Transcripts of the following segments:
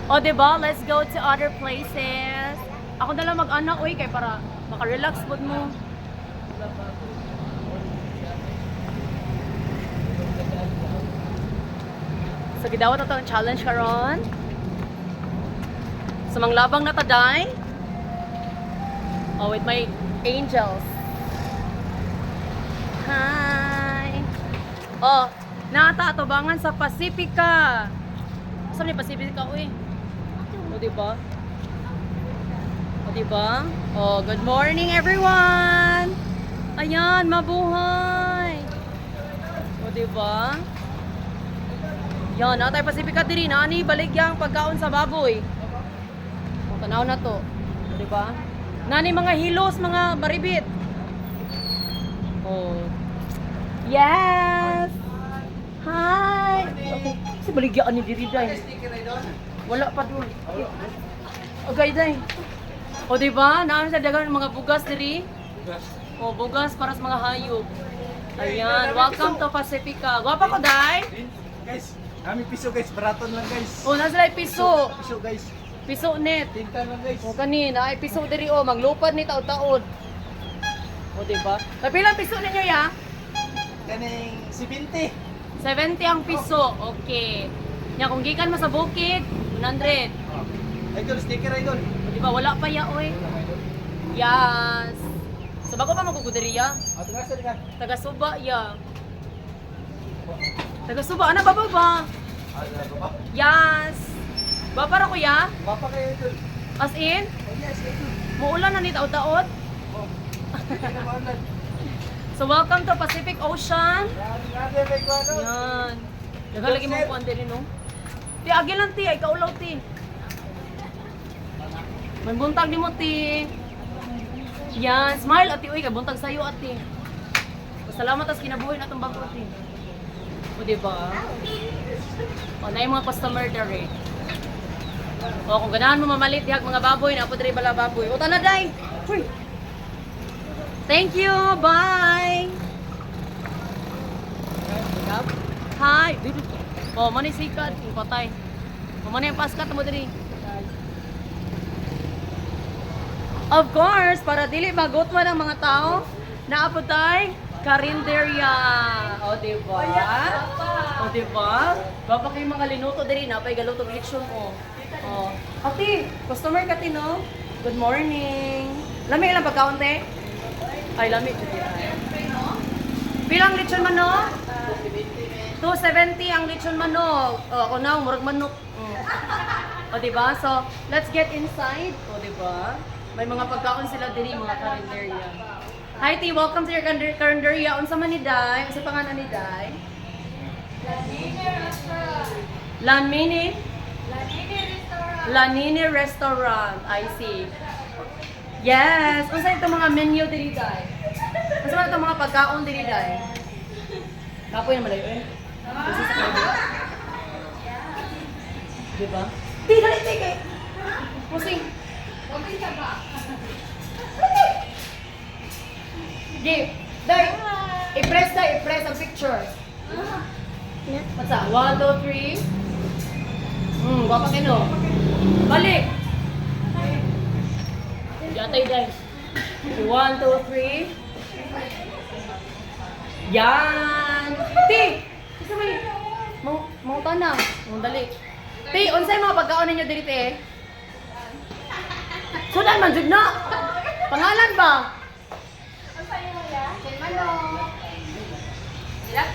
O, diba? Let's go to other places. Ako na lang mag-anak, uy, kay para maka-relax po mo. So, gidawat na ang challenge karon. So, manglabang na taday. Oh, with my angels. Hi! Oh, nata atubangan sa Pacifica. Saan ni Pacifica, uy? O, diba? O, diba? Oh, good morning, everyone! Ayan, mabuhay! O, diba? Yan, natay Pacifica diri. Nani, baligyang pagkaon sa baboy. O, tanaw na to. O, diba? Nani, mga hilos, mga baribit. Oh. Yes! Hi! Okay. Kasi baligyaan ni diri, day. Wala pa doon. Okay, day. O, diba? Naan sa dagang mga bugas diri. O, bugas para sa mga hayop. Ayan, welcome to Pacifica. Gwapa ko, day. Guys, kami piso guys, baraton lang guys. O, nasa lang piso. Piso guys. Piso net. Tinta lang guys. O, kanina, ay piso diri, o. Maglupad ni taod-taod. O, diba? Kapilang piso ninyo, ya? Kaning 70. 70 ang piso. Okay. Nya kung gikan mo sa bukid, 100. Idol, sticker idol. Di ba wala pa ya oy. Yes. Sa bago pa maguguderiya? Ato nga sa nga. Taga Suba ya. Taga Suba ana ba? Ano ba? Yes. Ba para ko ya? Bapa kayo idol. As in, Oh yes, idol. muulan na ni taod-taod. Oh. Ano ba nan? So welcome to Pacific Ocean. Grabe may kuano. Yan. Daga lagi mo kuan diri no. Ti agi lang ti ay kaulaw ti. May buntag ni mo ti. Yan, smile ati uy, kay buntag sayo ati. Salamat as kinabuhi natong bago ati. O di ba? O na yung mga customer dere. O kung ganahan mo mamalit dihag mga baboy na po diri bala baboy. O tana day. Uy. Thank you. Bye. Hi. Oh, mani sikat, patay. O mani ang paskat mo diri. Of course, para dili magot man ang mga tao, naapotay karinderya. O diba? O diba? Bapa kayo mga linuto diri na pay galutog lechon o. O. Ati, customer ka no? Good morning. Lami lang pagkaon te? Ay, lami jud ay. Pilang lechon manok? 270 ang lechon manok. O, ako na, murag manok. O, diba? So, let's get inside. O, diba? May mga pagkaon sila diri, mga karinderya. Hi, T. Welcome to your karinderya. Unsa man ni Day? Unsa pangalan ni Day? Lanmini? Lanini Restaurant. I see. Yes. Unsa itong mga menu diri, Day? Unsa man itong mga pagkaon diri, Day? Kapoy na malayo eh. Kasi sa kanya. Diba? Di, dali, di, pusing. Di, day, i-press ang picture. What's that? 1, 2, 3. Wapa kino. Balik. Yatay, day. 1, 2, 3. Yan! Ti! Kasi may... Mau tanang. Dali. Ti, unsay mga pagkaon ninyo diri, te? Sudan man, jud na! Pangalan ba?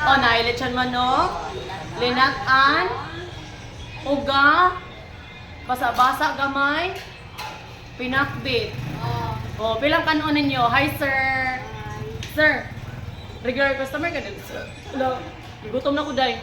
Oh, nailechon manok. Linat-an. Uga. Basa-basa gamay. Pinakbit. Oh, pilang kanon ninyo? Hi, sir. Sir. Regular customer ka din, sir. Hello. Gutom na ko, day.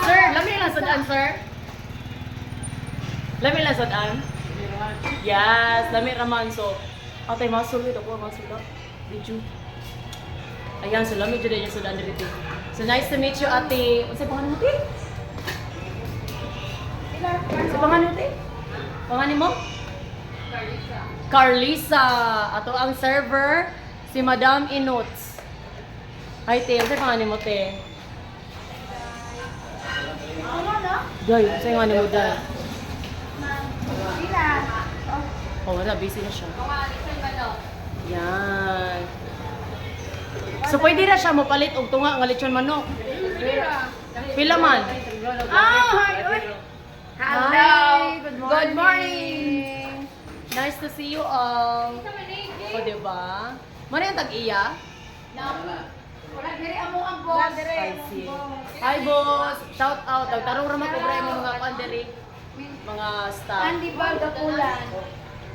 Sir, lami lang sudan, sir. Lami lang sudan. Yes, lami raman. So, atay masulod ako, masulod. Did you? Ayan, so lami dyan yung sudan dito. So, nice to meet you, ate. Ano sa pangalan mo, te? Sa pangalan mo, te? Pangalan mo? Carlisa. Ato ang server, si Madam Inuts. Hi, te. Ano sa pangalan mo, te? Day, sa pangalan mo, day. Oh, wala, busy na siya. Yan. So, pwede na siya mapalit og tunga nga lechon manok. Pila man? Hello. Good morning. Nice to see you all. O, diba? Mano yung tag-iya? I see. Hi, boss. Shout out. Nagtarong ramang kubra yung mga panderi. Mga staff. Andi ba dakulan?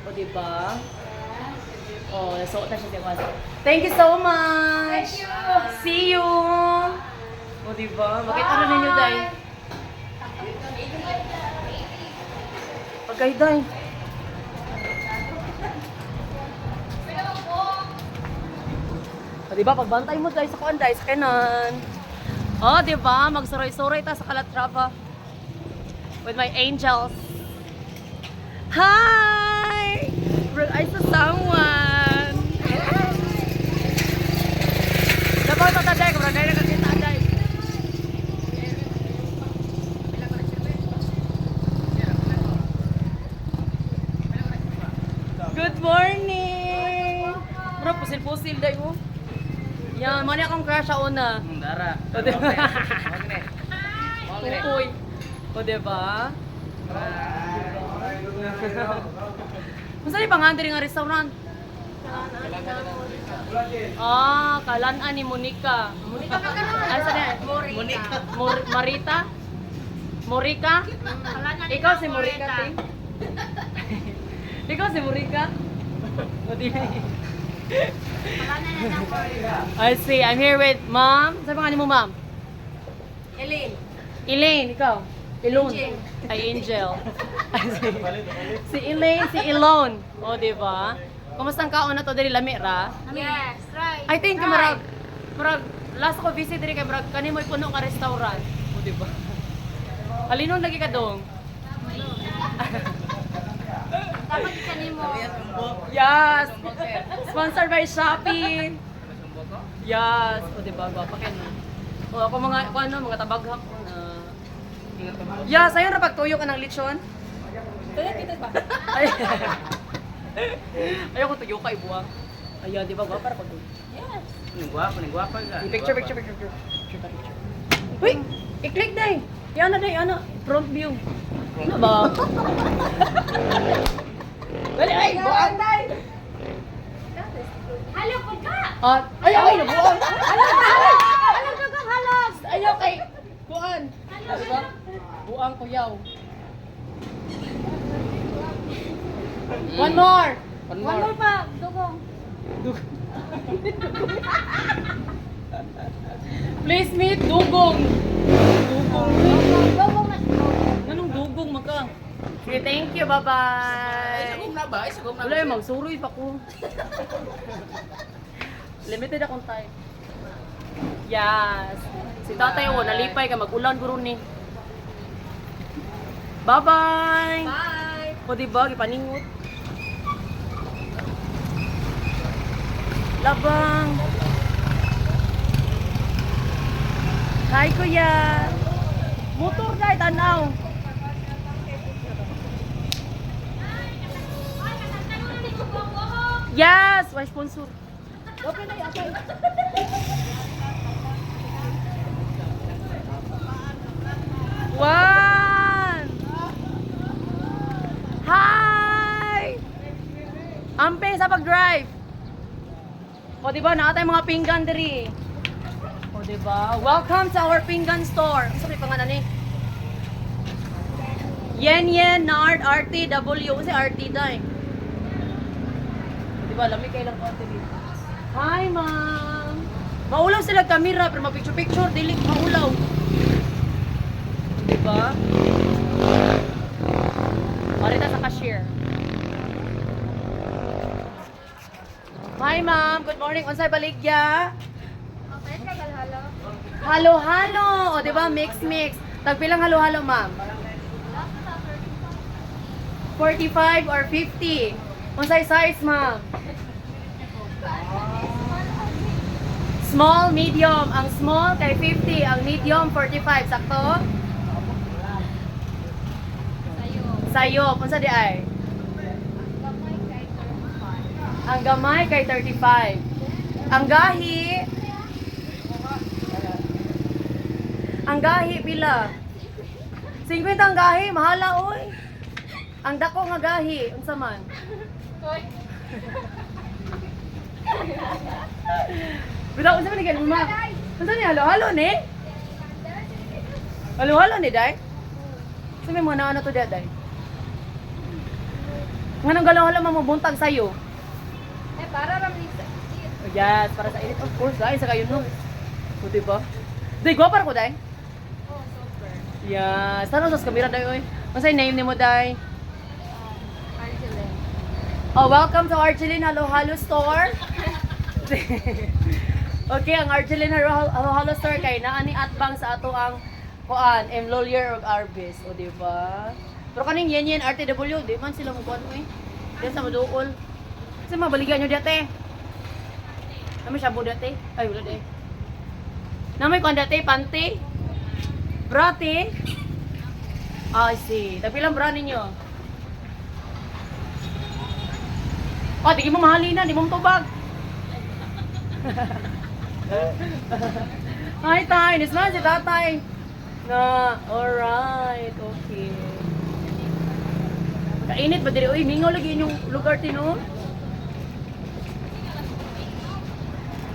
O, diba? Oh, nasuot na siya sa kwan. Thank you so much. Thank you. See you. O, diba? Makita na ninyo, Day. Pagkay, Day. O, diba? Pagbantay mo, Day, sa kwan, Day, sa kanan. O, diba? Magsuroy-suroy ta sa Calatrava. With my angels. Hi! I saw someone. Dapat sa taday ko, taday na kasi taday. Good morning! Bro, pusil-pusil day mo. Yan, mani akong crush sa una. Dara. O, diba? Uy. O, diba? Masa ni pangandir nga restaurant? Ah, kalan-an ni Monica. Monica ka Ay, saan yan? Monica. Marita? Morika? Ikaw si Morika, Ting? Ikaw si Morika? O, di I see. I'm here with Mom. Saan pangalan mo, Mom? Elaine. Elaine, ikaw? Elon. Angel. Ay, Angel. Si Elaine, si Elon. O, di ba? Kumusta ang kaon na to diri lami ra? Yes, right. I think marag last ko visit diri kay marag kani mo'y puno ka restaurant. O, di ba? Halinon lagi ka dong. Dapat kanimo. Yes. Sponsored by Shopee. Yes. O, di ba? Gwapa kayo. O, ako mga tabaghak ko na. Yeah, sa'yo na pagtuyo ka ng lechon? Tuyo kita ba? Ay. Ayaw ko tuyo ka, ibuwang. Ayan, di ba ba? Para pagtuyo. Yes. Nagwapa ka. Picture. Uy! I-click day! Yan na day, ano? Front view. Ano ba? Dali, ay! Buwan! Hello, pagka. Ay, nabuwan! Halos ka kang halos! Ayaw kay... Buwan! Diba? Buang kuyaw. One more pa, dugong. Please meet Dugong. Dugong na siya. Anong Dugong maka? Okay, thank you. Bye-bye. na ba? Isagom Wala yung magsuroy pa ko. Limited akong time. Yes. Si tatay o, nalipay ka. Mag-ulan guro ni. Bye-bye. Bye. O diba, ipaningot. Labang. Hi, kuya. Motor dahil tanaw. Yes! Why sponsor? Okay na yan. One! Hi! Amping sa pag-drive. O diba, nakatay mga pinggan diri. O diba, welcome to our pinggan store. Ang sabi pangalan ni? Yen Nard RTW. Kasi RT dahil. Diba, lamig kayo lang konti dito. Hi, ma'am! Maulaw sila kamera, pero mapicture-picture, dilik maulaw. Diba? Marita sa cashier. Hi, ma'am! Good morning! Unsay baligya? Okay, halo. Halo-halo! O, diba? Mix-mix. Tagpilang halo-halo, ma'am? 45 or 50? Unsay size, ma'am? Small, medium. Ang small kay 50, ang medium 45. Sakto? Sayo. Sayo, unsa di ay? Gamay Ang gamay kay 35. Ang gahi. Ang gahi pila. 50 ang gahi, mahala oy. Ang dako nga gahi, unsa man? Bitaw unsa man ni ganun ma? Unsa ni halo-halo ni? Halo-halo ni day? Sabi mo na ano to day? Nganong galaw-halo mamubuntag sayo? Para ram ni Yes, para sa init. Of course, guys, sa kayo no. O, diba? Day, gwapa ko, day. Oh, super. Yes. Sana sa kamera, day, oy. Masay name ni mo, day. Argeline. Oh, welcome to Argeline Halo Halo Store. Okay, ang Argeline Halo Halo Store kay naa ni atbang sa ato ang kuan, Lawyer of Arbis, o diba? Pero kaning Yen RTW, di man sila mo kuan oy. Di sa maduol. Kasi mabaligan nyo dati. Namin siya dati. Ay, wala dati. Namin kuan dati, panty. Brati. I see. Tapi lang bra ninyo. Oh, di mo mahalin na, di mo tubag. Hi, tay. Nis na si tatay. Na, alright. Okay. Kainit ba diri? Uy, mingaw lagi inyong lugar tino.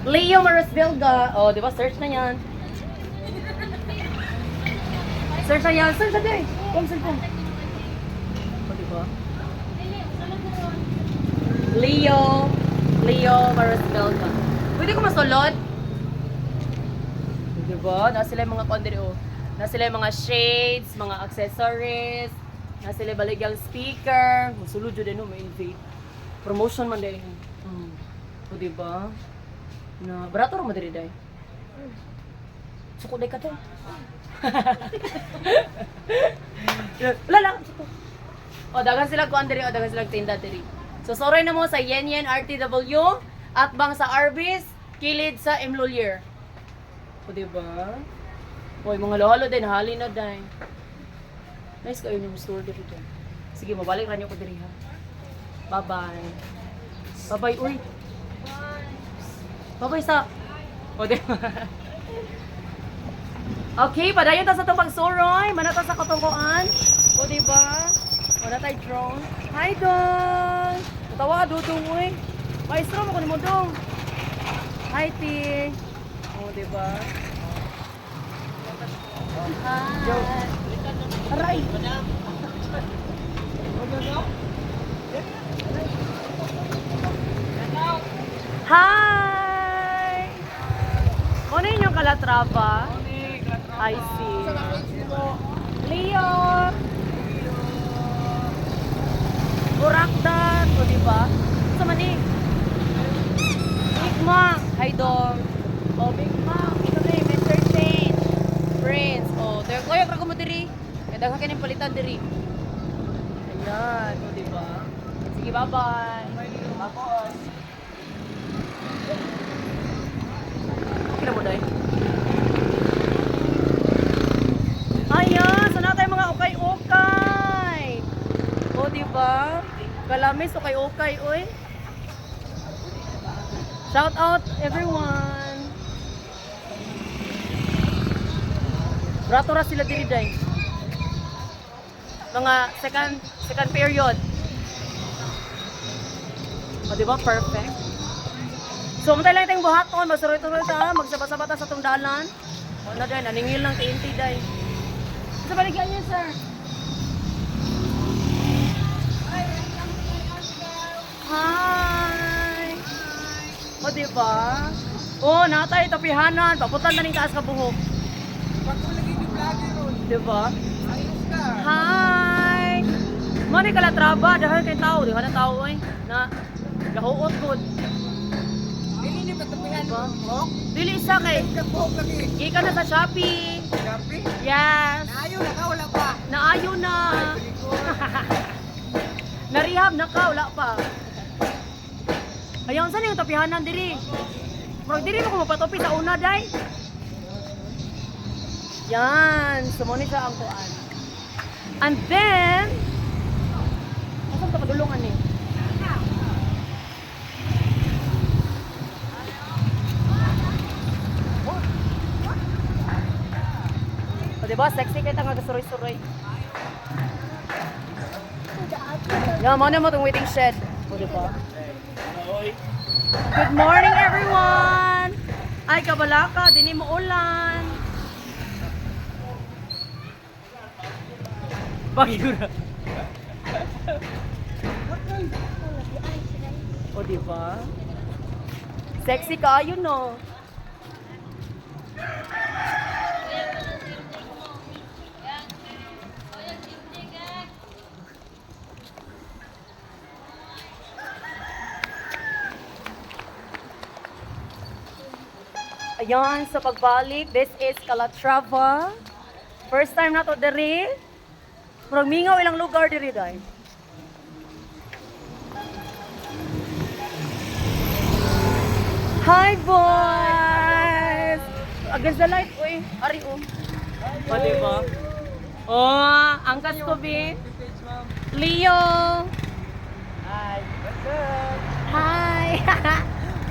Leo Marasbilga. Oh, di ba? Search na yan. Search na yan. Search na din. Kung cellphone. Oh, di ba? Leo Marasbilga. Pwede ko masulod? Di ba? Nasa sila yung mga kondiri, oh. Nasa sila yung mga shades, mga accessories. Nasa sila baligyang speaker. Masulod yun din, no? May invade. Promotion man din. O, di ba? Na barato ra mo diri day. Suko day ka to. Wala lang. O dagan sila kuan diri, o dagan sila tinda diri. So sorry na mo sa Yen RTW at bang sa Arbis, kilid sa Lawyer. O di ba? Oy mga lohalo din hali na day. Nice kayo yung store diri dyan. Sige, mabalik ra niyo ko diri ha. Bye-bye. Bye-bye uy. Babay sa... O, diba? Okay, padayon ta sa itong pagsuroy. Manata sa katungkuan. O, diba? O, natay drone. Hi, Dong! Natawa, Dudong, uy. Maestro mo ko ni mo, Dong. Hi, Ti. O, diba? Hi. Aray! Hi! Ano yung Calatrava? I see. Leo! Burakdan! O diba? Sa mani? Big Mac! Hi Dong! O Big Mac! Ito na Mr. Change! Prince! O, koyok ra ko mo diri. Kaya ka ng palitan diri. Ayan! O diba? Sige, bye-bye! Bye-bye! Kira mo day? Ayan! Sana tayo mga ukay-ukay! O, diba? Kalamis, ukay-ukay, oy! Shout out, everyone! Bratora sila diri day. Mga second period. O, diba? Perfect. So, matay lang tayong buhaton, masuroy-turoy ta, magsabata-sabata sa itong dalan. O na din, naningil lang TNT day. Sa baligyan niya, sir. Hi! O, diba? O, natay, tapihanan, paputan na rin kaas ka buhok. Diba? Hi! Mani Calatrava, dahil kay tao, di ka na tao eh. Na, gahuot ko. Diba? Dili isa kay. Ika na sa Shopee. Shopee? Yes. Naayo na ka, wala pa. Naayo na. Narihab na ka, wala pa. Ayaw, saan yung tapihanan diri? Murag diri mo kung mapatopi sa una, day. Yan. Sumuni siya ang kuan. And then, asan ka padulungan eh? Diba? Sexy kayo nga gasuroy-suroy. Yeah, mo na mo itong waiting shed. O, diba? Good morning, everyone! Ay, kabalaka, dini mo ulan. Pagyura. O, diba? Sexy kayo, no? Ayan, sa pagbalik, this is Calatrava. First time na to diri. Murag mingaw ilang lugar diri dai. Hi boys! Against the light, uy. Ari o. O, diba? Oh, angkas ko, Bi. Leo! Hi. What's up? Hi!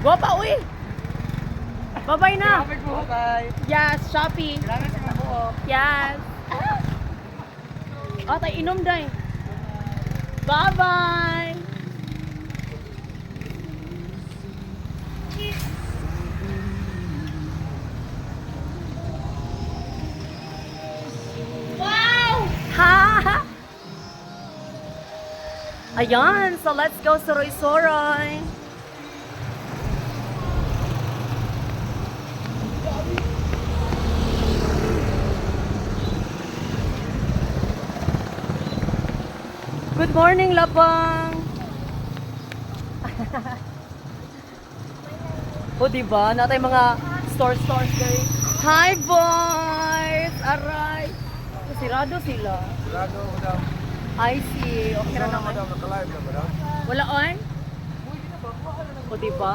Guwapa, uy! Bye-bye na! Bye. Yes, Shopee. Salamat sa mga buo. Yes. Ah, tayo inom day. Bye-bye. Wow! Ha! Ayan, so let's go sa Roy Soroy. Good morning, Labang! O, diba? Natay mga stores there. Hi, boys! Aray! Sirado sila. Sigurado, madam. I see. Okay na Ano, naman. madam, naka-live na, madam? Wala on? O, diba?